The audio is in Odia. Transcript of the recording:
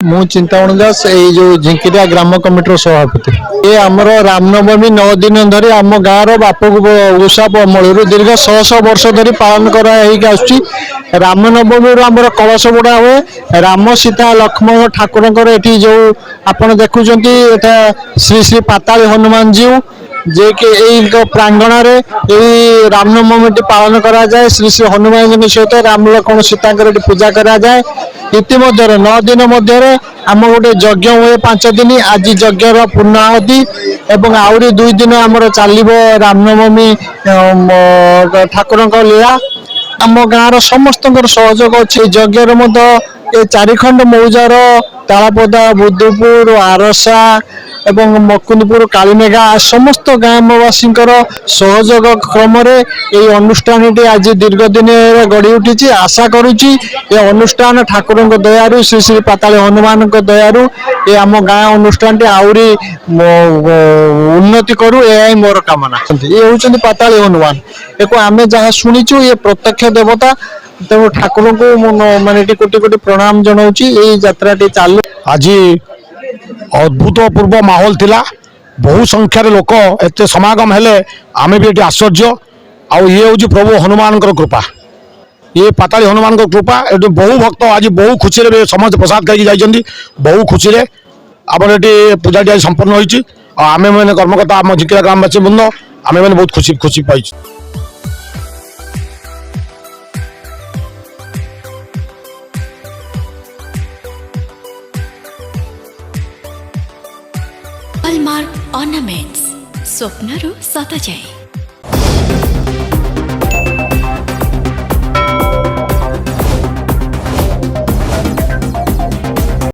ମୁଁ ଚିନ୍ତାମଣି ଦାସ ଏଇ ଯୋଉ ଝିଙ୍କିରିଆ ଗ୍ରାମ କମିଟିର ସଭାପତି। ଏ ଆମର ରାମନବମୀ 9 ଦିନ ଧରି ଆମ ଗାଁର ବାପକୁ ଉଷାପ ଅମଳରୁ ଦୀର୍ଘ 100 ବର୍ଷ ଧରି ପାଳନ କରା ହେଇକି ଆସୁଛି। ରାମନବମୀରୁ ଆମର କଳସ ବୁଡ଼ା ହୁଏ। ରାମ ସୀତା ଲକ୍ଷ୍ମଣ ଠାକୁରଙ୍କର ଏଠି ଯୋଉ ଆପଣ ଦେଖୁଛନ୍ତି ଏଟା ଶ୍ରୀ ଶ୍ରୀ ପାତାଳି ହନୁମାନ ଜୀଉ ଯେ କି ଏଇ ପ୍ରାଙ୍ଗଣରେ ଏଇ ରାମନବମୀଟି ପାଳନ କରାଯାଏ। ଶ୍ରୀ ଶ୍ରୀ ହନୁମାନଙ୍କ ସହିତ ରାମ ଲକ୍ଷ୍ମଣ ସୀତାଙ୍କର ଏଠି ପୂଜା କରାଯାଏ। ଇତିମଧ୍ୟରେ 9 ଦିନ ମଧ୍ୟରେ ଆମ ଗୋଟେ ଯଜ୍ଞ ହୁଏ 5 ଦିନ। ଆଜି ଯଜ୍ଞର ପୂର୍ଣ୍ଣାହୁତି ଏବଂ ଆହୁରି 2 ଦିନ ଆମର ଚାଲିବ ରାମନବମୀ ଠାକୁରଙ୍କ ଲୀଳା। ଆମ ଗାଁର ସମସ୍ତଙ୍କର ସହଯୋଗ ଅଛି। ଏ ଯଜ୍ଞରେ ମଧ୍ୟ ଏ ଚାରିଖଣ୍ଡ ମୌଜାର ତାଳପଦା, ବୁଧୁପୁର, ଆରସା ଏବଂ ମକୁନ୍ଦପୁର, କାଳିମେଘା ସମସ୍ତ ଗ୍ରାମବାସୀଙ୍କର ସହଯୋଗ କ୍ରମରେ ଏହି ଅନୁଷ୍ଠାନଟି ଆଜି ଦୀର୍ଘ ଦିନରେ ଗଢ଼ି ଉଠିଛି। ଆଶା କରୁଛି ଏ ଅନୁଷ୍ଠାନ ଠାକୁରଙ୍କ ଦୟାରୁ ଶ୍ରୀ ଶ୍ରୀ ପାତାଳି ହନୁମାନଙ୍କ ଦୟାରୁ ଏ ଆମ ଗାଁ ଅନୁଷ୍ଠାନଟି ଆହୁରି ଉନ୍ନତି କରୁ, ଏହା ହିଁ ମୋର କାମନା। ଇଏ ହେଉଛନ୍ତି ପାତାଳି ହନୁମାନ। ଏକୁ ଆମେ ଯାହା ଶୁଣିଛୁ ଇଏ ପ୍ରତ୍ୟକ୍ଷ ଦେବତା। ତେଣୁ ଠାକୁରଙ୍କୁ ମୁଁ ମାନେ ଏଠି କୋଟି କୋଟି ପ୍ରଣାମ ଜଣାଉଛି। ଏଇ ଯାତ୍ରାଟି ଚାଲୁ। ଆଜି ଅଦ୍ଭୁତପୂର୍ବ ମାହୋଲ ଥିଲା। ବହୁ ସଂଖ୍ୟାରେ ଲୋକ ଏତେ ସମାଗମ ହେଲେ ଆମେ ବି ଏଠି ଆଶ୍ଚର୍ଯ୍ୟ। ଆଉ ଇଏ ହେଉଛି ପ୍ରଭୁ ହନୁମାନଙ୍କର କୃପା। ये पाताली हनुमान कृपा ये बहु भक्त आज बहु खुशी समस्त प्रसाद खाई जाइए। बहु खुशी आप पूजाटी आज संपन्न होती। आम मैंने कर्मकर्ता आम झिंकिरा ग्रामवासी बृंद आम मैंने बहुत खुशी खुशी पाई। हॉलमार्क ऑर्नामेंट्स स्वप्नरू सत जाए।